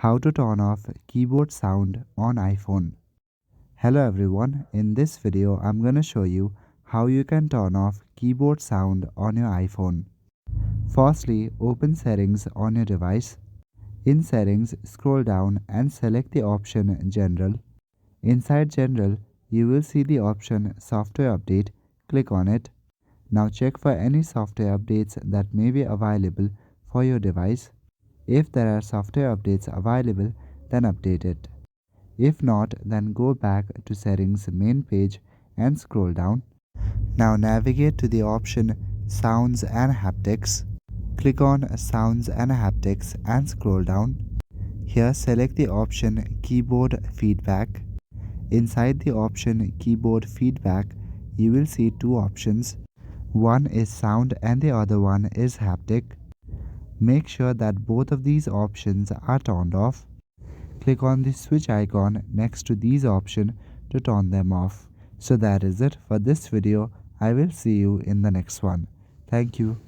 How to turn off keyboard sound on iPhone. Hello everyone, in this video I'm gonna show you how you can turn off keyboard sound on your iPhone. Firstly, open settings on your device. In settings, scroll down and select the option General. Inside General, you will see the option Software Update. Click on it. Now check for any software updates that may be available for your device. If there are software updates available, then update it. If not, then go back to settings main page and scroll down. Now navigate to the option Sounds and Haptics. Click on Sounds and Haptics and scroll down. Here select the option Keyboard Feedback. Inside the option Keyboard Feedback, you will see two options. One is sound and the other one is haptic. Make sure that both of these options are turned off. Click on the switch icon next to these options to turn them off. So that is it for this video. I will see you in the next one. Thank you.